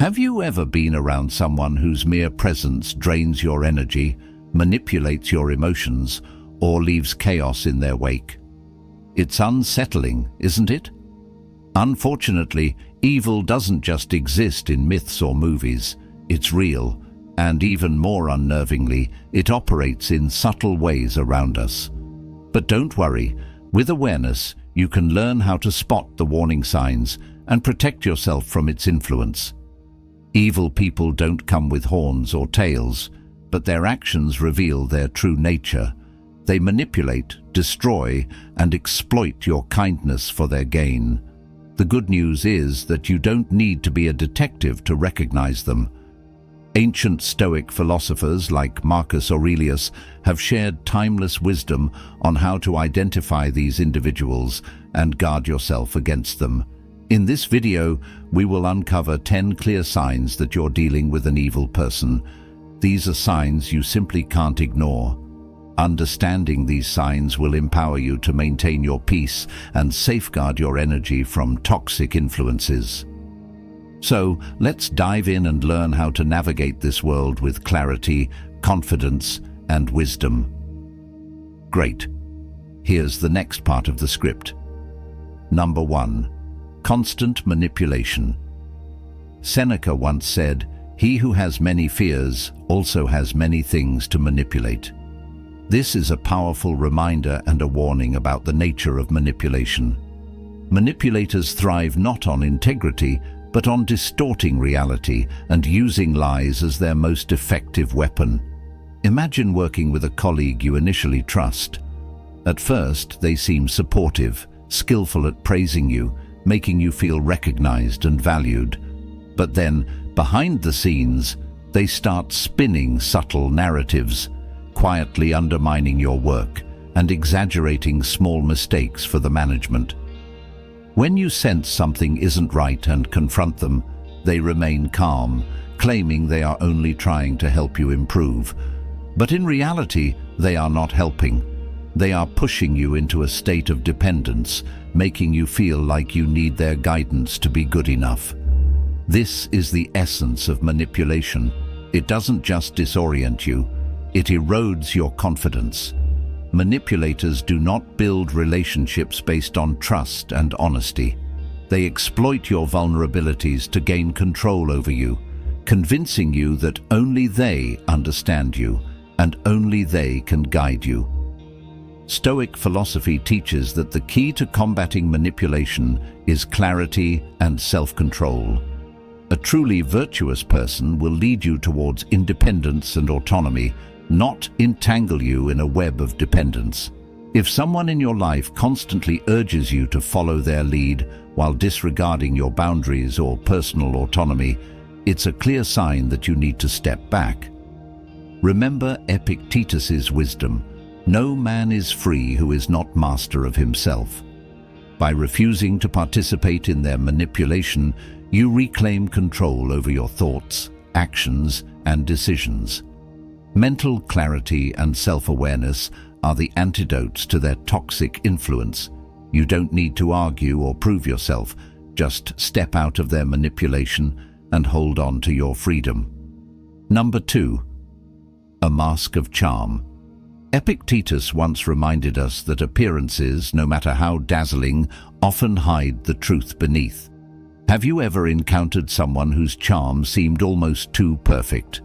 Have you ever been around someone whose mere presence drains your energy, manipulates your emotions, or leaves chaos in their wake? It's unsettling, isn't it? Unfortunately, evil doesn't just exist in myths or movies. It's real, and even more unnervingly, it operates in subtle ways around us. But don't worry, with awareness, you can learn how to spot the warning signs and protect yourself from its influence. Evil people don't come with horns or tails, but their actions reveal their true nature. They manipulate, destroy, and exploit your kindness for their gain. The good news is that you don't need to be a detective to recognize them. Ancient Stoic philosophers like Marcus Aurelius have shared timeless wisdom on how to identify these individuals and guard yourself against them. In this video, we will uncover 10 clear signs that you're dealing with an evil person. These are signs you simply can't ignore. Understanding these signs will empower you to maintain your peace and safeguard your energy from toxic influences. So, let's dive in and learn how to navigate this world with clarity, confidence, and wisdom. Great. Here's the next part of the script. Number 1. Constant manipulation. Seneca once said, "He who has many fears also has many things to manipulate." This is a powerful reminder and a warning about the nature of manipulation. Manipulators thrive not on integrity, but on distorting reality and using lies as their most effective weapon. Imagine working with a colleague you initially trust. At first, they seem supportive, skillful at praising you, making you feel recognized and valued. But then, behind the scenes, they start spinning subtle narratives, quietly undermining your work and exaggerating small mistakes for the management. When you sense something isn't right and confront them, they remain calm, claiming they are only trying to help you improve. But in reality, they are not helping. They are pushing you into a state of dependence, making you feel like you need their guidance to be good enough. This is the essence of manipulation. It doesn't just disorient you, it erodes your confidence. Manipulators do not build relationships based on trust and honesty. They exploit your vulnerabilities to gain control over you, convincing you that only they understand you and only they can guide you. Stoic philosophy teaches that the key to combating manipulation is clarity and self-control. A truly virtuous person will lead you towards independence and autonomy, not entangle you in a web of dependence. If someone in your life constantly urges you to follow their lead while disregarding your boundaries or personal autonomy, it's a clear sign that you need to step back. Remember Epictetus's wisdom: no man is free who is not master of himself. By refusing to participate in their manipulation, you reclaim control over your thoughts, actions, and decisions. Mental clarity and self-awareness are the antidotes to their toxic influence. You don't need to argue or prove yourself. Just step out of their manipulation and hold on to your freedom. Number 2. A mask of charm. Epictetus once reminded us that appearances, no matter how dazzling, often hide the truth beneath. Have you ever encountered someone whose charm seemed almost too perfect?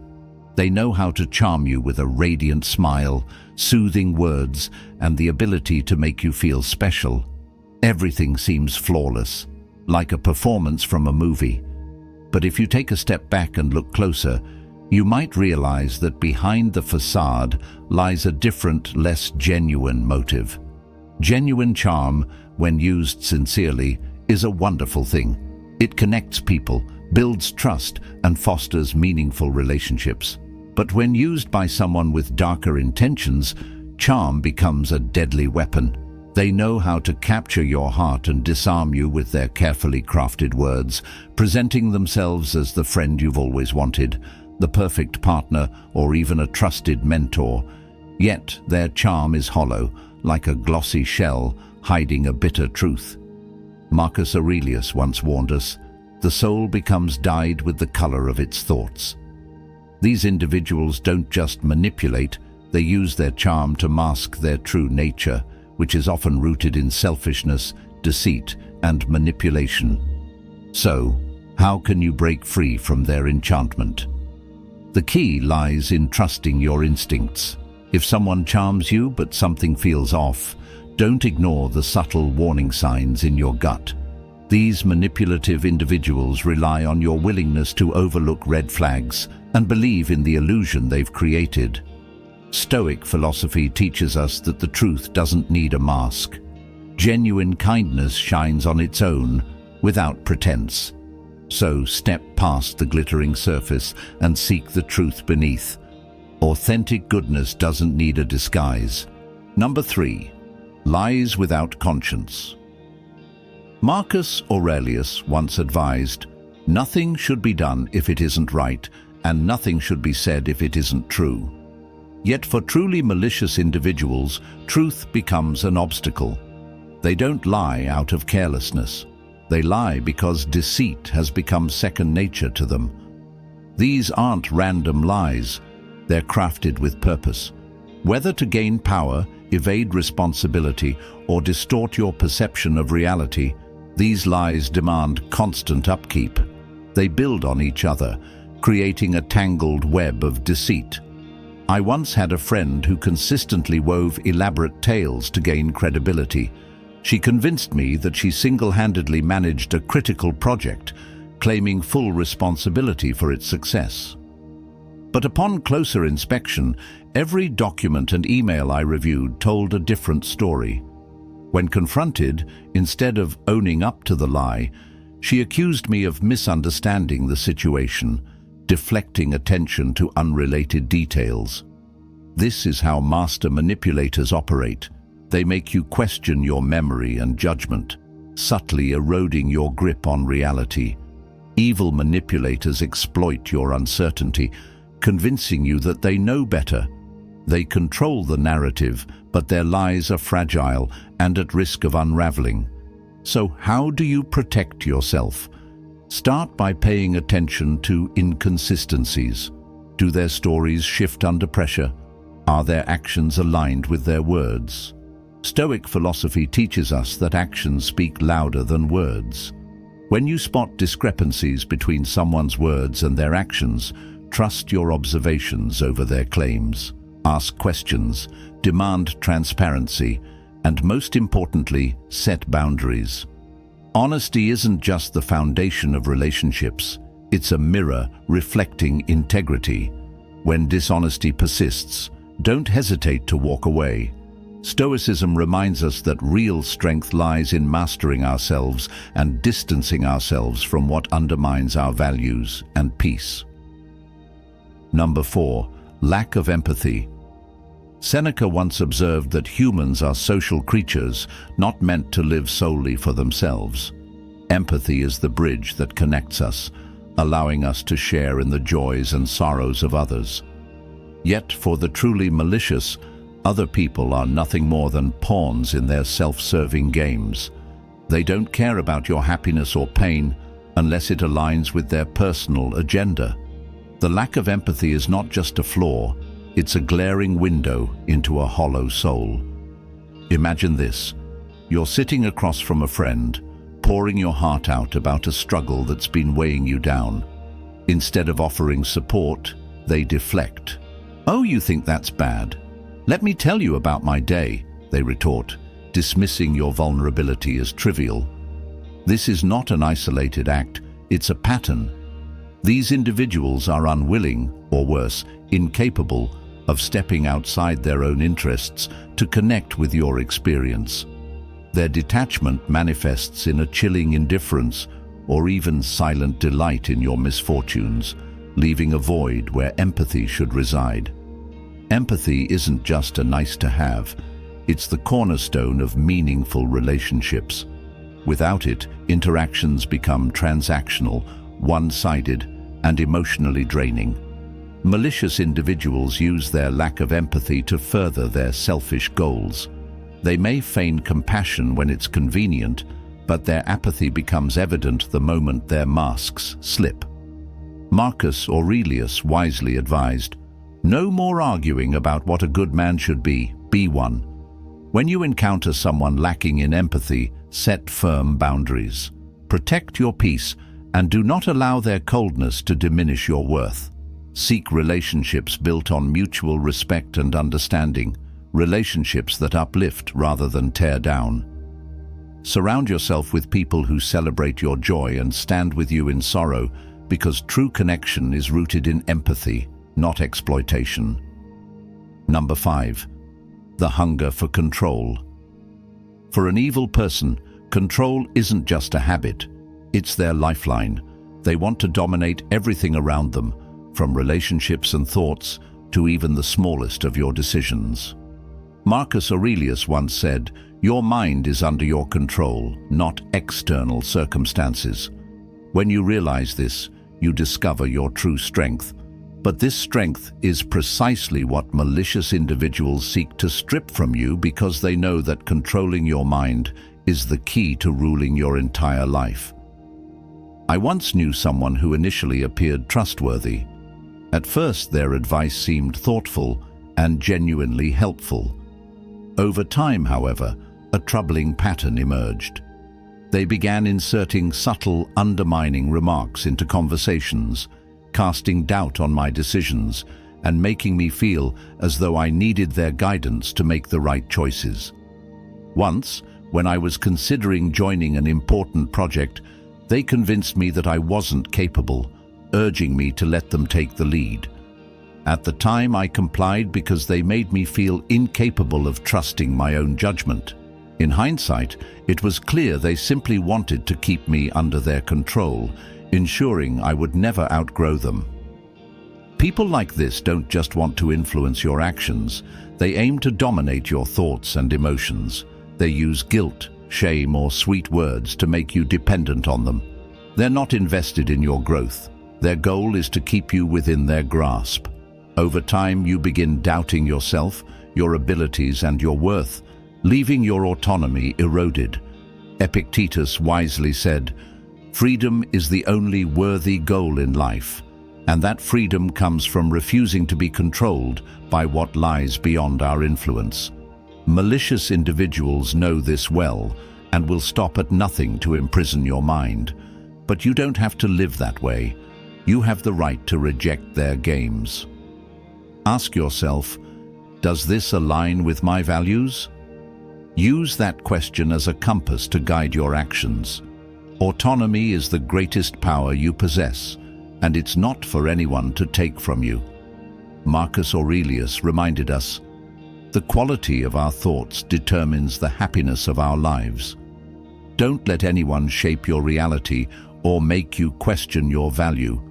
They know how to charm you with a radiant smile, soothing words, and the ability to make you feel special. Everything seems flawless, like a performance from a movie. But if you take a step back and look closer, you might realize that behind the facade lies a different, less genuine motive. Genuine charm, when used sincerely, is a wonderful thing. It connects people, builds trust, and fosters meaningful relationships. But when used by someone with darker intentions, charm becomes a deadly weapon. They know how to capture your heart and disarm you with their carefully crafted words, presenting themselves as the friend you've always wanted, the perfect partner, or even a trusted mentor. Yet their charm is hollow, like a glossy shell hiding a bitter truth. Marcus Aurelius once warned us, The soul becomes dyed with the color of its thoughts. These individuals don't just manipulate, they use their charm to mask their true nature, which is often rooted in selfishness, deceit, and manipulation. So, how can you break free from their enchantment? The key lies in trusting your instincts. If someone charms you but something feels off, don't ignore the subtle warning signs in your gut. These manipulative individuals rely on your willingness to overlook red flags and believe in the illusion they've created. Stoic philosophy teaches us that the truth doesn't need a mask. Genuine kindness shines on its own, without pretense. So step past the glittering surface and seek the truth beneath. Authentic goodness doesn't need a disguise. Number 3. Lies without conscience. Marcus Aurelius once advised, "Nothing should be done if it isn't right, and nothing should be said if it isn't true." Yet for truly malicious individuals, truth becomes an obstacle. They don't lie out of carelessness. They lie because deceit has become second nature to them. These aren't random lies. They're crafted with purpose. Whether to gain power, evade responsibility, or distort your perception of reality, these lies demand constant upkeep. They build on each other, creating a tangled web of deceit. I once had a friend who consistently wove elaborate tales to gain credibility. She convinced me that she single-handedly managed a critical project, claiming full responsibility for its success. But upon closer inspection, every document and email I reviewed told a different story. When confronted, instead of owning up to the lie, she accused me of misunderstanding the situation, deflecting attention to unrelated details. This is how master manipulators operate. They make you question your memory and judgment, subtly eroding your grip on reality. Evil manipulators exploit your uncertainty, convincing you that they know better. They control the narrative, but their lies are fragile and at risk of unraveling. So how do you protect yourself? Start by paying attention to inconsistencies. Do their stories shift under pressure? Are their actions aligned with their words? Stoic philosophy teaches us that actions speak louder than words. When you spot discrepancies between someone's words and their actions, trust your observations over their claims. Ask questions, demand transparency, and most importantly, set boundaries. Honesty isn't just the foundation of relationships, it's a mirror reflecting integrity. When dishonesty persists, don't hesitate to walk away. Stoicism reminds us that real strength lies in mastering ourselves and distancing ourselves from what undermines our values and peace. Number 4. Lack of empathy. Seneca once observed that humans are social creatures, not meant to live solely for themselves. Empathy is the bridge that connects us, allowing us to share in the joys and sorrows of others. Yet for the truly malicious, other people are nothing more than pawns in their self-serving games. They don't care about your happiness or pain unless it aligns with their personal agenda. The lack of empathy is not just a flaw, it's a glaring window into a hollow soul. Imagine this. You're sitting across from a friend, pouring your heart out about a struggle that's been weighing you down. Instead of offering support, they deflect. "Oh, you think that's bad? Let me tell you about my day," they retort, dismissing your vulnerability as trivial. This is not an isolated act, it's a pattern. These individuals are unwilling, or worse, incapable, of stepping outside their own interests to connect with your experience. Their detachment manifests in a chilling indifference or even silent delight in your misfortunes, leaving a void where empathy should reside. Empathy isn't just a nice-to-have, it's the cornerstone of meaningful relationships. Without it, interactions become transactional, one-sided, and emotionally draining. Malicious individuals use their lack of empathy to further their selfish goals. They may feign compassion when it's convenient, but their apathy becomes evident the moment their masks slip. Marcus Aurelius wisely advised, "No more arguing about what a good man should be one." When you encounter someone lacking in empathy, set firm boundaries. Protect your peace and do not allow their coldness to diminish your worth. Seek relationships built on mutual respect and understanding, relationships that uplift rather than tear down. Surround yourself with people who celebrate your joy and stand with you in sorrow, because true connection is rooted in empathy, not exploitation. Number 5. The hunger for control. For an evil person, control isn't just a habit, it's their lifeline. They want to dominate everything around them, from relationships and thoughts to even the smallest of your decisions. Marcus Aurelius once said, "Your mind is under your control, not external circumstances." When you realize this, you discover your true strength. But this strength is precisely what malicious individuals seek to strip from you, because they know that controlling your mind is the key to ruling your entire life. I once knew someone who initially appeared trustworthy. At first, their advice seemed thoughtful and genuinely helpful. Over time, however, a troubling pattern emerged. They began inserting subtle, undermining remarks into conversations, casting doubt on my decisions, and making me feel as though I needed their guidance to make the right choices. Once, when I was considering joining an important project, they convinced me that I wasn't capable, urging me to let them take the lead. At the time, I complied because they made me feel incapable of trusting my own judgment. In hindsight, it was clear they simply wanted to keep me under their control, ensuring I would never outgrow them. People like this don't just want to influence your actions, they aim to dominate your thoughts and emotions. They use guilt, shame, or sweet words to make you dependent on them. They're not invested in your growth. Their goal is to keep you within their grasp. Over time, you begin doubting yourself, your abilities, and your worth, leaving your autonomy eroded. Epictetus wisely said, "Freedom is the only worthy goal in life, and that freedom comes from refusing to be controlled by what lies beyond our influence." Malicious individuals know this well and will stop at nothing to imprison your mind. But you don't have to live that way. You have the right to reject their games. Ask yourself, does this align with my values? Use that question as a compass to guide your actions. Autonomy is the greatest power you possess, and it's not for anyone to take from you. Marcus Aurelius reminded us, "The quality of our thoughts determines the happiness of our lives." Don't let anyone shape your reality or make you question your value.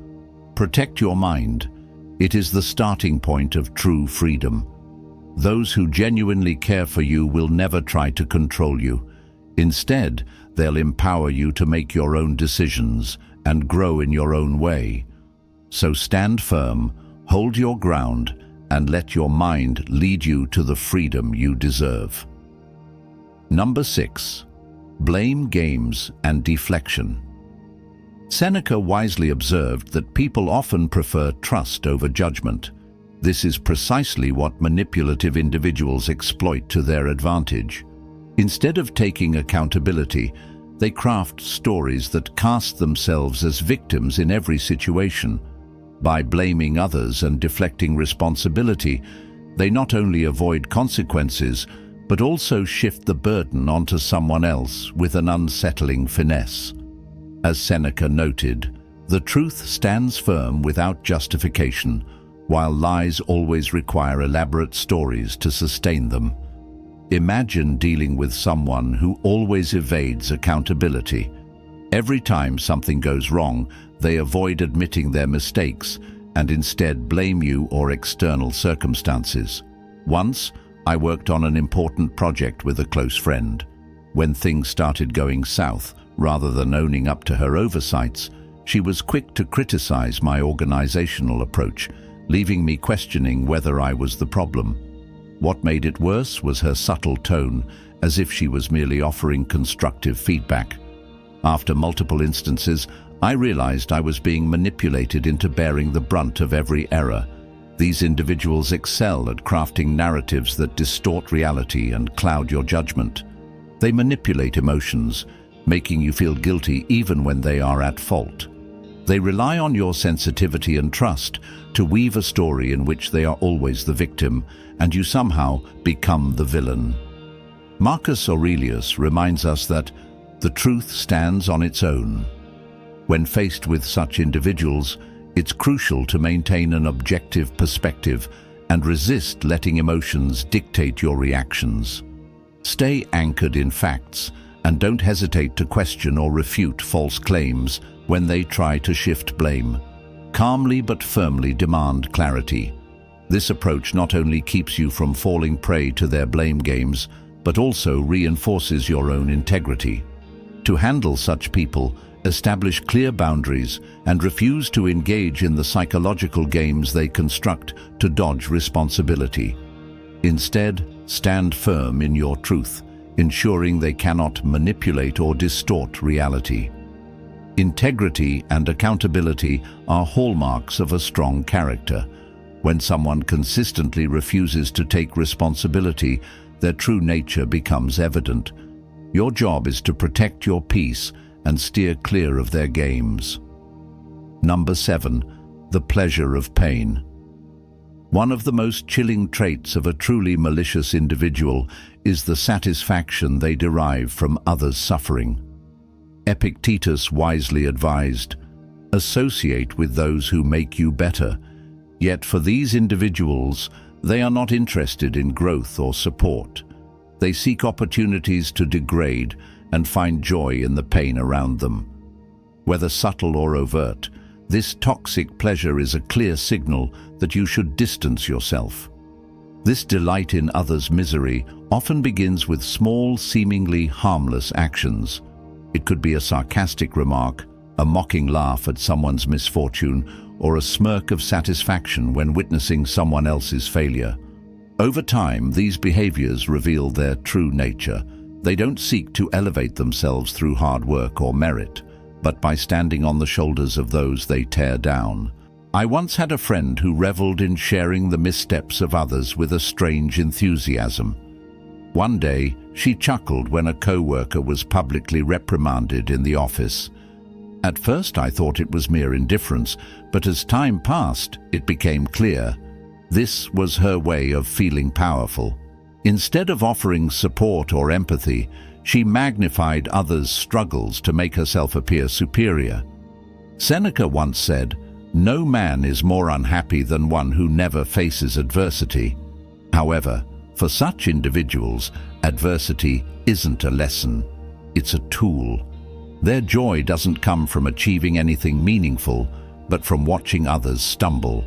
Protect your mind. It is the starting point of true freedom. Those who genuinely care for you will never try to control you. Instead, they'll empower you to make your own decisions and grow in your own way. So stand firm, hold your ground, and let your mind lead you to the freedom you deserve. Number 6. Blame games and deflection. Seneca wisely observed that people often prefer trust over judgment. This is precisely what manipulative individuals exploit to their advantage. Instead of taking accountability, they craft stories that cast themselves as victims in every situation. By blaming others and deflecting responsibility, they not only avoid consequences, but also shift the burden onto someone else with an unsettling finesse. As Seneca noted, the truth stands firm without justification, while lies always require elaborate stories to sustain them. Imagine dealing with someone who always evades accountability. Every time something goes wrong, they avoid admitting their mistakes and instead blame you or external circumstances. Once, I worked on an important project with a close friend. When things started going south, rather than owning up to her oversights, she was quick to criticize my organizational approach, leaving me questioning whether I was the problem. What made it worse was her subtle tone, as if she was merely offering constructive feedback. After multiple instances, I realized I was being manipulated into bearing the brunt of every error. These individuals excel at crafting narratives that distort reality and cloud your judgment. They manipulate emotions, making you feel guilty even when they are at fault. They rely on your sensitivity and trust to weave a story in which they are always the victim, and you somehow become the villain. Marcus Aurelius reminds us that the truth stands on its own. When faced with such individuals, it's crucial to maintain an objective perspective and resist letting emotions dictate your reactions. Stay anchored in facts and don't hesitate to question or refute false claims when they try to shift blame. Calmly but firmly demand clarity. This approach not only keeps you from falling prey to their blame games, but also reinforces your own integrity. To handle such people, establish clear boundaries and refuse to engage in the psychological games they construct to dodge responsibility. Instead, stand firm in your truth, ensuring they cannot manipulate or distort reality. Integrity and accountability are hallmarks of a strong character. When someone consistently refuses to take responsibility, their true nature becomes evident. Your job is to protect your peace and steer clear of their games. Number 7. The pleasure of pain. One of the most chilling traits of a truly malicious individual is the satisfaction they derive from others' suffering. Epictetus wisely advised, "Associate with those who make you better." Yet for these individuals, they are not interested in growth or support. They seek opportunities to degrade and find joy in the pain around them. Whether subtle or overt, this toxic pleasure is a clear signal that you should distance yourself. This delight in others' misery often begins with small, seemingly harmless actions. It could be a sarcastic remark, a mocking laugh at someone's misfortune, or a smirk of satisfaction when witnessing someone else's failure. Over time, these behaviors reveal their true nature. They don't seek to elevate themselves through hard work or merit, but by standing on the shoulders of those they tear down. I once had a friend who reveled in sharing the missteps of others with a strange enthusiasm. One day, she chuckled when a co-worker was publicly reprimanded in the office. At first, I thought it was mere indifference, but as time passed, it became clear. This was her way of feeling powerful. Instead of offering support or empathy, she magnified others' struggles to make herself appear superior. Seneca once said, "No man is more unhappy than one who never faces adversity." However, for such individuals, adversity isn't a lesson, it's a tool. Their joy doesn't come from achieving anything meaningful, but from watching others stumble.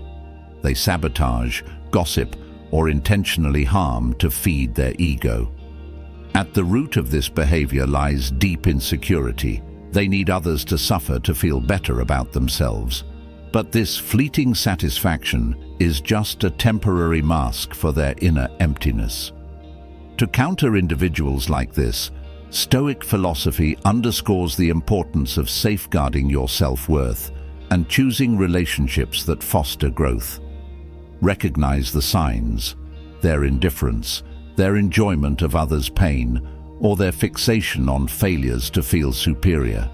They sabotage, gossip, or intentionally harm to feed their ego. At the root of this behavior lies deep insecurity. They need others to suffer to feel better about themselves. But this fleeting satisfaction is just a temporary mask for their inner emptiness. To counter individuals like this, Stoic philosophy underscores the importance of safeguarding your self-worth and choosing relationships that foster growth. Recognize the signs, their indifference, their enjoyment of others' pain, or their fixation on failures to feel superior.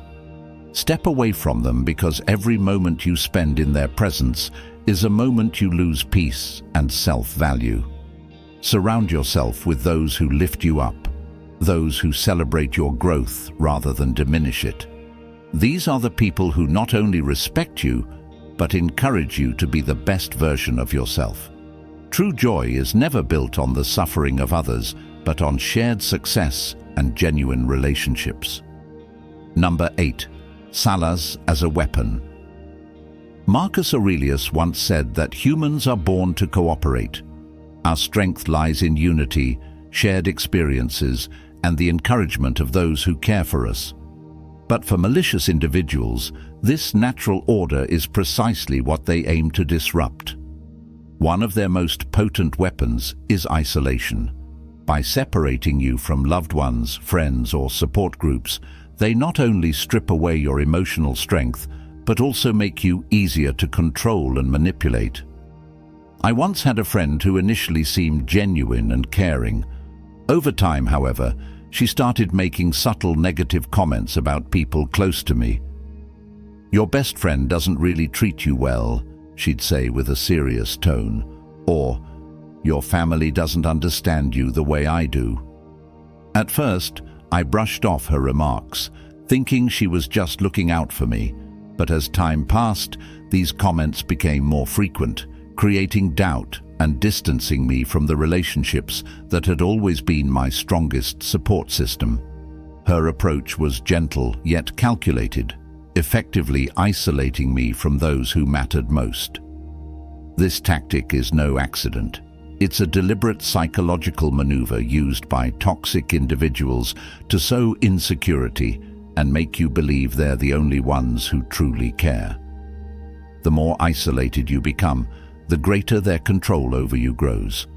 Step away from them, because every moment you spend in their presence is a moment you lose peace and self-value. Surround yourself with those who lift you up, those who celebrate your growth rather than diminish it. These are the people who not only respect you, but encourage you to be the best version of yourself. True joy is never built on the suffering of others, but on shared success and genuine relationships. Number 8. Salaz as a weapon. Marcus Aurelius once said that humans are born to cooperate. Our strength lies in unity, shared experiences, and the encouragement of those who care for us. But for malicious individuals, this natural order is precisely what they aim to disrupt. One of their most potent weapons is isolation. By separating you from loved ones, friends, or support groups, They not only strip away your emotional strength, but also make you easier to control and manipulate. I once had a friend who initially seemed genuine and caring. Over time, however, she started making subtle negative comments about people close to me. "Your best friend doesn't really treat you well," she'd say with a serious tone. Or, "Your family doesn't understand you the way I do." At first, I brushed off her remarks, thinking she was just looking out for me. But as time passed, these comments became more frequent, creating doubt and distancing me from the relationships that had always been my strongest support system. Her approach was gentle yet calculated, effectively isolating me from those who mattered most. This tactic is no accident. It's a deliberate psychological maneuver used by toxic individuals to sow insecurity and make you believe they're the only ones who truly care. The more isolated you become, the greater their control over you grows.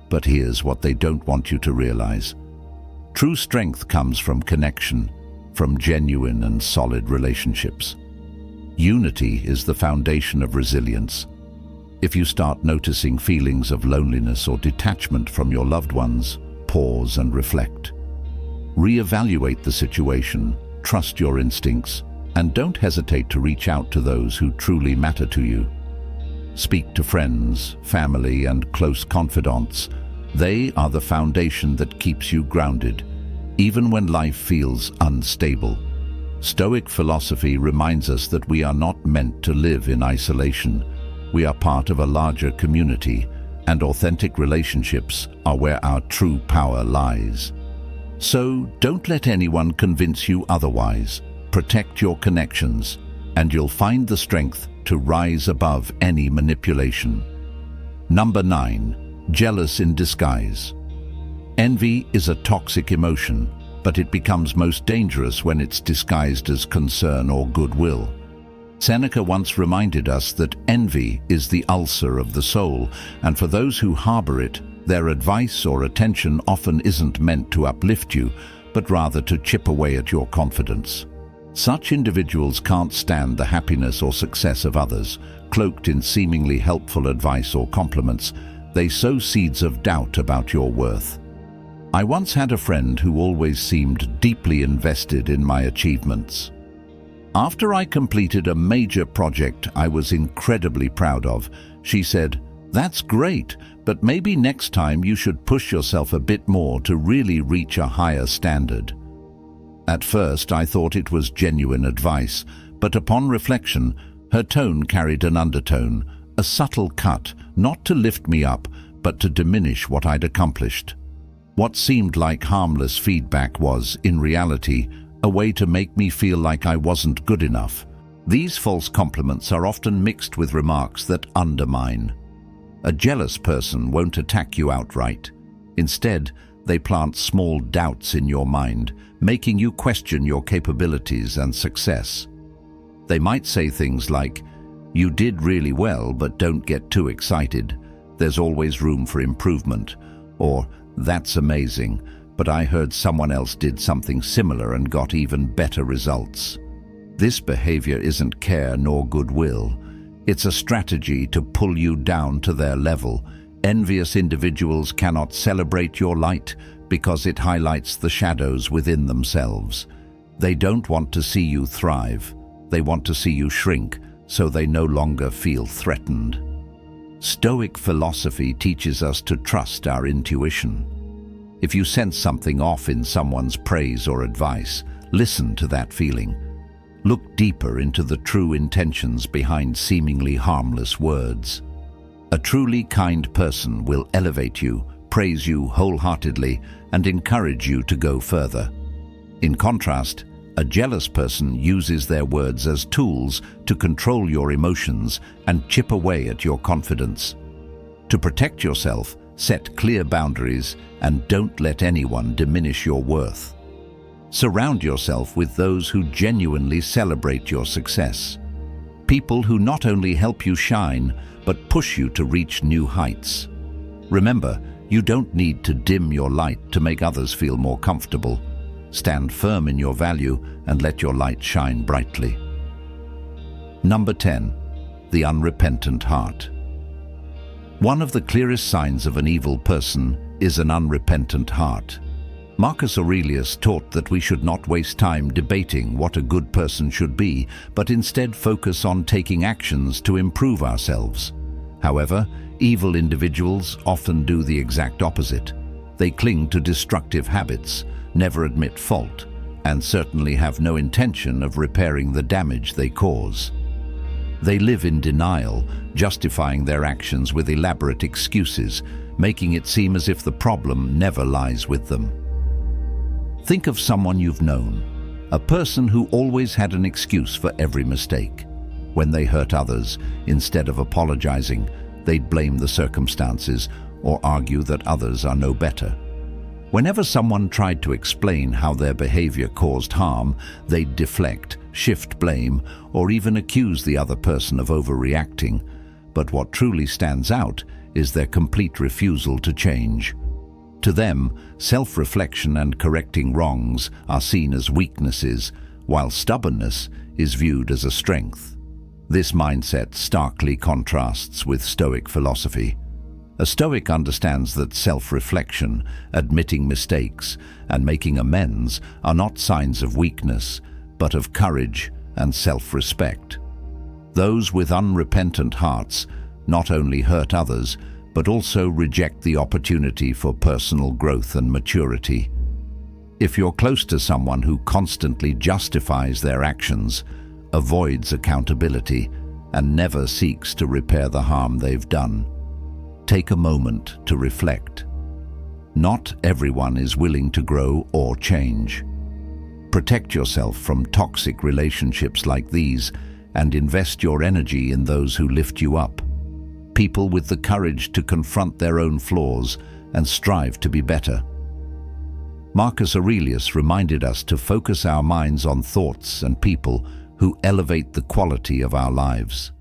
But here's what they don't want you to realize. True strength comes from connection, from genuine and solid relationships. Unity is the foundation of resilience. If you start noticing feelings of loneliness or detachment from your loved ones, pause and reflect. Reevaluate the situation, trust your instincts, and don't hesitate to reach out to those who truly matter to you. Speak to friends, family, and close confidants. They are the foundation that keeps you grounded, even when life feels unstable. Stoic philosophy reminds us that we are not meant to live in isolation. We are part of a larger community, and authentic relationships are where our true power lies. So don't let anyone convince you otherwise. Protect your connections, and you'll find the strength to rise above any manipulation. Number 9. Jealous in disguise. Envy is a toxic emotion, but it becomes most dangerous when it's disguised as concern or goodwill. Seneca once reminded us that envy is the ulcer of the soul, and for those who harbor it, their advice or attention often isn't meant to uplift you, but rather to chip away at your confidence. Such individuals can't stand the happiness or success of others. Cloaked in seemingly helpful advice or compliments, they sow seeds of doubt about your worth. I once had a friend who always seemed deeply invested in my achievements. After I completed a major project I was incredibly proud of, she said, "That's great, but maybe next time you should push yourself a bit more to really reach a higher standard." At first, I thought it was genuine advice, but upon reflection, her tone carried an undertone, a subtle cut, not to lift me up, but to diminish what I'd accomplished. What seemed like harmless feedback was, in reality, a way to make me feel like I wasn't good enough. These false compliments are often mixed with remarks that undermine. A jealous person won't attack you outright. Instead, they plant small doubts in your mind, making you question your capabilities and success. They might say things like, "You did really well, but don't get too excited. There's always room for improvement." Or, "That's amazing, but I heard someone else did something similar and got even better results." This behavior isn't care nor goodwill. It's a strategy to pull you down to their level. Envious individuals cannot celebrate your light because it highlights the shadows within themselves. They don't want to see you thrive. They want to see you shrink, so they no longer feel threatened. Stoic philosophy teaches us to trust our intuition. If you sense something off in someone's praise or advice, listen to that feeling. Look deeper into the true intentions behind seemingly harmless words. A truly kind person will elevate you, praise you wholeheartedly, and encourage you to go further. In contrast, a jealous person uses their words as tools to control your emotions and chip away at your confidence. To protect yourself, set clear boundaries and don't let anyone diminish your worth. Surround yourself with those who genuinely celebrate your success. People who not only help you shine, but push you to reach new heights. Remember, you don't need to dim your light to make others feel more comfortable. Stand firm in your value and let your light shine brightly. Number 10. The unrepentant heart. One of the clearest signs of an evil person is an unrepentant heart. Marcus Aurelius taught that we should not waste time debating what a good person should be, but instead focus on taking actions to improve ourselves. However, evil individuals often do the exact opposite. They cling to destructive habits, never admit fault, and certainly have no intention of repairing the damage they cause. They live in denial, justifying their actions with elaborate excuses, making it seem as if the problem never lies with them. Think of someone you've known, a person who always had an excuse for every mistake. When they hurt others, instead of apologizing, they'd blame the circumstances or argue that others are no better. Whenever someone tried to explain how their behavior caused harm, they'd deflect, shift blame, or even accuse the other person of overreacting. But what truly stands out is their complete refusal to change. To them, self-reflection and correcting wrongs are seen as weaknesses, while stubbornness is viewed as a strength. This mindset starkly contrasts with Stoic philosophy. A Stoic understands that self-reflection, admitting mistakes, and making amends are not signs of weakness, but of courage and self-respect. Those with unrepentant hearts not only hurt others, but also reject the opportunity for personal growth and maturity. If you're close to someone who constantly justifies their actions, avoids accountability, and never seeks to repair the harm they've done, take a moment to reflect. Not everyone is willing to grow or change. Protect yourself from toxic relationships like these and invest your energy in those who lift you up. People with the courage to confront their own flaws and strive to be better. Marcus Aurelius reminded us to focus our minds on thoughts and people who elevate the quality of our lives.